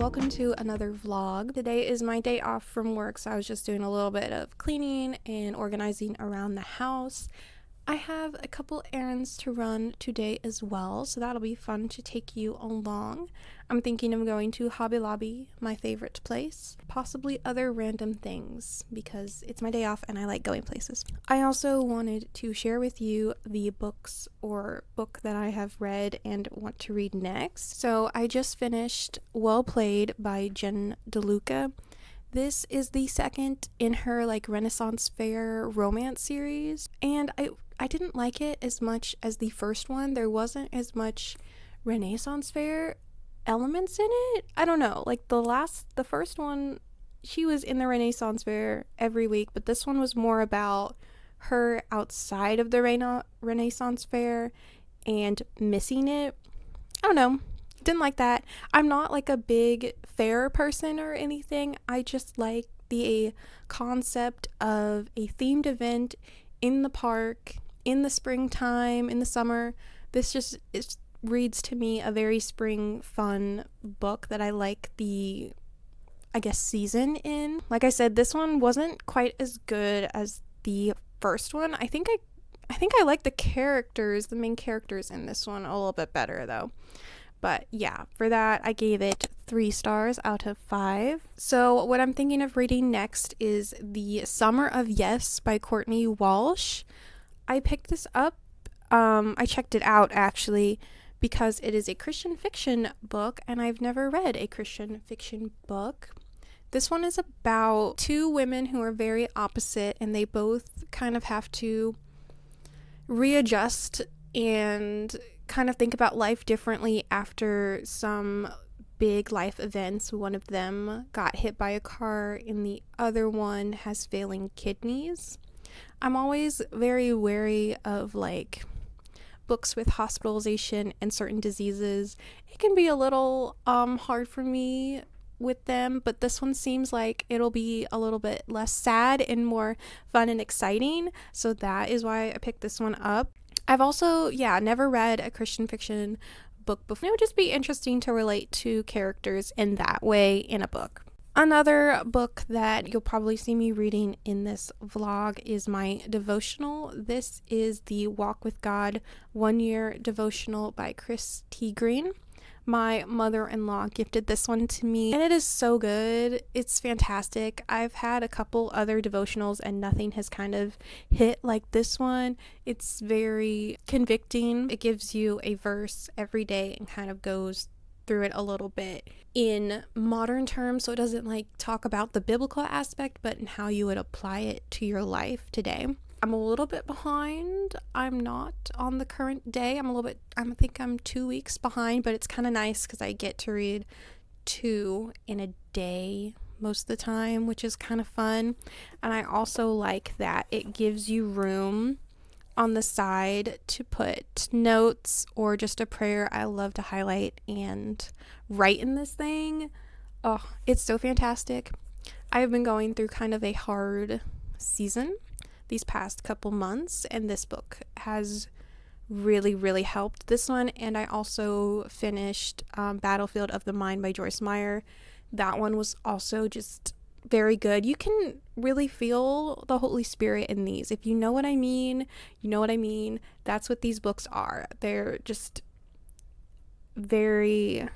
welcome to another vlog. Today is my day off from work, so I was just doing a little bit of cleaning and organizing around the house. I have a couple errands to run today as well, so that'll be fun to take you along. I'm thinking of going to Hobby Lobby, my favorite place, possibly other random things because it's my day off and I like going places. I also wanted to share with you the books or book that I have read and want to read next. So I just finished Well Played by Jen DeLuca. This is the second in her Renaissance Fair romance series, and I didn't like it as much as the first one. There wasn't as much Renaissance Fair elements in it. I don't know, the first one, she was in the Renaissance Fair every week, but this one was more about her outside of the Renaissance Fair and missing it. I don't know. Didn't like that. I'm not a big fair person or anything. I just like the concept of a themed event in the park in the springtime, in the summer. This just reads to me a very spring fun book that I like the season in. Like I said, this one wasn't quite as good as the first one. I think I like the main characters in this one a little bit better though. But yeah, for that, I gave it 3 stars out of 5. So what I'm thinking of reading next is The Summer of Yes by Courtney Walsh. I picked this up, I checked it out actually, because it is a Christian fiction book, and I've never read a Christian fiction book. This one is about 2 women who are very opposite, and they both kind of have to readjust and kind of think about life differently after some big life events. One of them got hit by a car and the other one has failing kidneys. I'm always very wary of books with hospitalization and certain diseases. It can be a little hard for me with them, but this one seems like it'll be a little bit less sad and more fun and exciting, so that is why I picked this one up. I've also, never read a Christian fiction book before. It would just be interesting to relate to characters in that way in a book. Another book that you'll probably see me reading in this vlog is my devotional. This is the Walk with God 1-year devotional by Chris T. Green. My mother-in-law gifted this one to me, and it is so good. It's fantastic. I've had a couple other devotionals and nothing has kind of hit like this one. It's very convicting. It gives you a verse every day and kind of goes through it a little bit in modern terms, so it doesn't talk about the biblical aspect, but in how you would apply it to your life today. I'm a little bit behind. I'm not on the current day. I think I'm 2 weeks behind, but it's kind of nice because I get to read 2 in a day most of the time, which is kind of fun. And I also like that it gives you room on the side to put notes or just a prayer I love to highlight and write in this thing. Oh, it's so fantastic. I have been going through kind of a hard season these past couple months, and this book has really, really helped. This one, and I also finished Battlefield of the Mind by Joyce Meyer. That one was also just very good. You can really feel the Holy Spirit in these. If you know what I mean, you know what I mean. That's what these books are. They're just very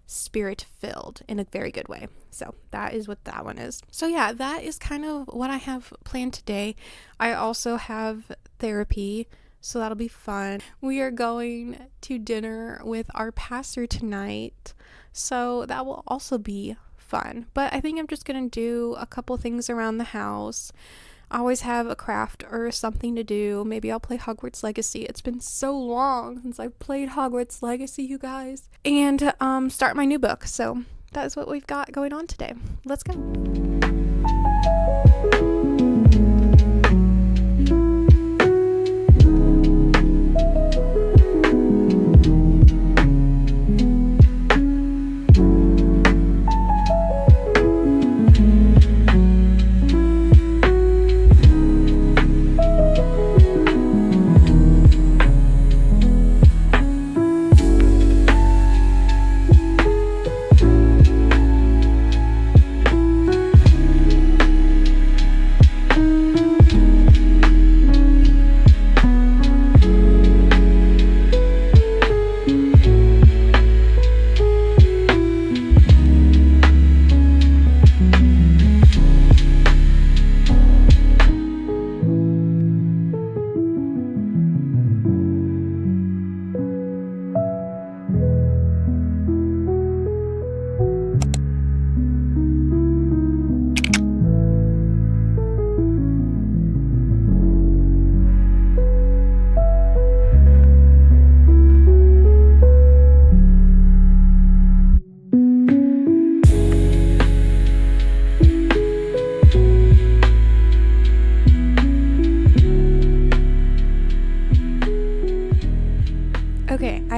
spirit filled in a very good way. So that is what that one is. So yeah, that is kind of what I have planned today. I also have therapy, so that'll be fun. We are going to dinner with our pastor tonight, so that will also be fun. But I think I'm just gonna do a couple things around the house. I always have a craft or something to do. Maybe I'll play Hogwarts Legacy. It's been so long since I've played Hogwarts Legacy, you guys. And start my new book. So that is what we've got going on today. Let's go.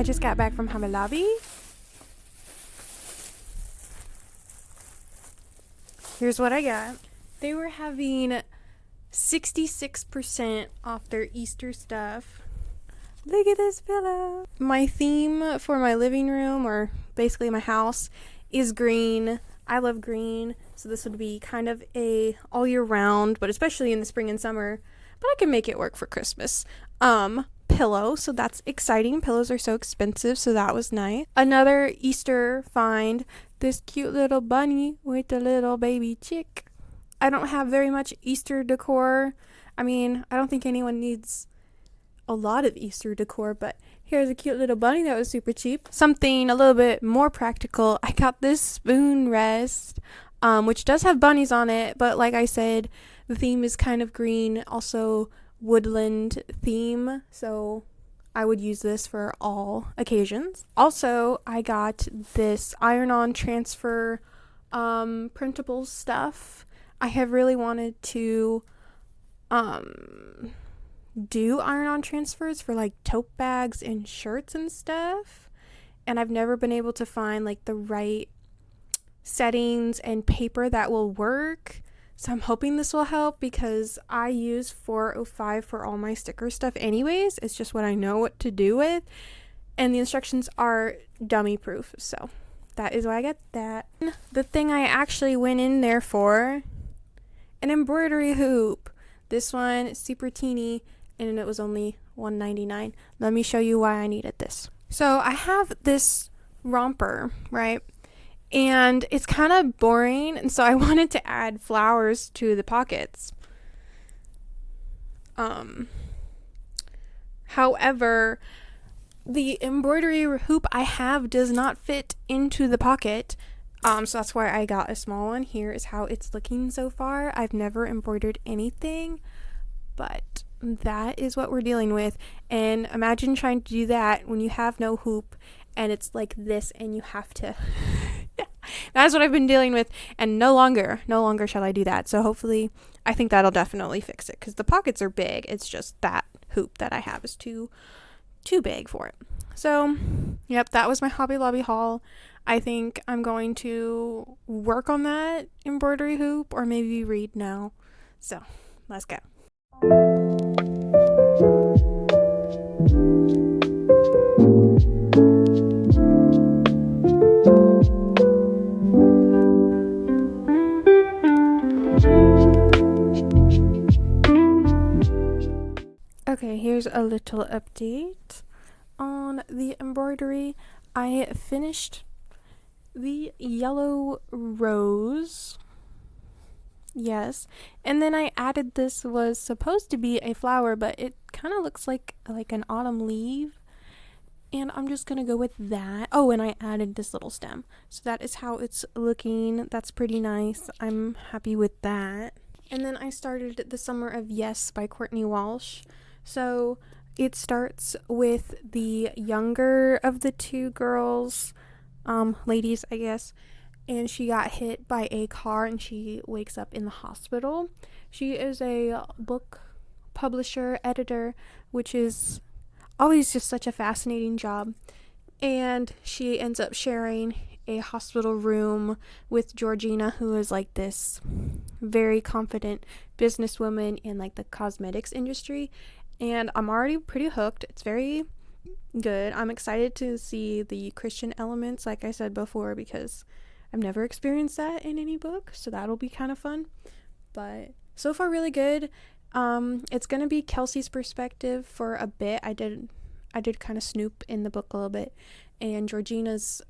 just got back from Hobby Lobby. Here's what I got. They were having 66% off their Easter stuff. Look at this pillow. My theme for my living room, or basically my house, is green. I love green, so this would be kind of a all year round, but especially in the spring and summer. But I can make it work for Christmas. Pillow, so that's exciting. Pillows are so expensive, so that was nice. Another Easter find, this cute little bunny with a little baby chick. I don't have very much Easter decor. I mean, I don't think anyone needs a lot of Easter decor, but here's a cute little bunny that was super cheap. Something a little bit more practical, I got this spoon rest, which does have bunnies on it, but like I said, the theme is kind of green, also woodland theme, so I would use this for all occasions. Also, I got this iron-on transfer printable stuff. I have really wanted to do iron-on transfers for like tote bags and shirts and stuff, and I've never been able to find like the right settings and paper that will work. So I'm hoping this will help, because I use 405 for all my sticker stuff anyways. It's just what I know what to do with, and the instructions are dummy proof, so that is why I got that. The thing I actually went in there for, an embroidery hoop. This one is super teeny, and it was only $1.99. Let me show you why I needed this. So I have this romper, right? And it's kind of boring, and so I wanted to add flowers to the pockets. However, the embroidery hoop I have does not fit into the pocket. So that's why I got a small one. Here is how it's looking so far. I've never embroidered anything, but that is what we're dealing with. And imagine trying to do that when you have no hoop and it's like this and you have to that's what I've been dealing with, and no longer shall I do that. So hopefully, I think that'll definitely fix it, because the pockets are big. It's just that hoop that I have is too big for it. So yep, that was my Hobby Lobby haul. I think I'm going to work on that embroidery hoop, or maybe read now. So let's go. Okay, here's a little update on the embroidery. I finished the yellow rose. Yes. And then I added, this was supposed to be a flower, but it kind of looks like an autumn leaf. And I'm just going to go with that. Oh, and I added this little stem. So that is how it's looking. That's pretty nice. I'm happy with that. And then I started The Summer of Yes by Courtney Walsh. So it starts with the younger of the two girls, ladies, I guess, and she got hit by a car and she wakes up in the hospital. She is a book publisher, editor, which is always just such a fascinating job. And she ends up sharing a hospital room with Georgina, who is like this very confident businesswoman in like the cosmetics industry. And I'm already pretty hooked. It's very good. I'm excited to see the Christian elements, like I said before, because I've never experienced that in any book, so that'll be kind of fun. But so far, really good. It's gonna be Kelsey's perspective for a bit. I did kind of snoop in the book a little bit, and Georgina's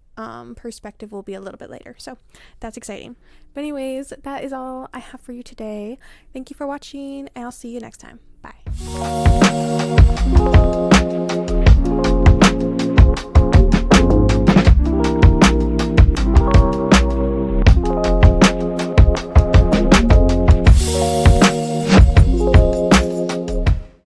perspective will be a little bit later, so that's exciting. But anyways, that is all I have for you today. Thank you for watching, and I'll see you next time. Bye.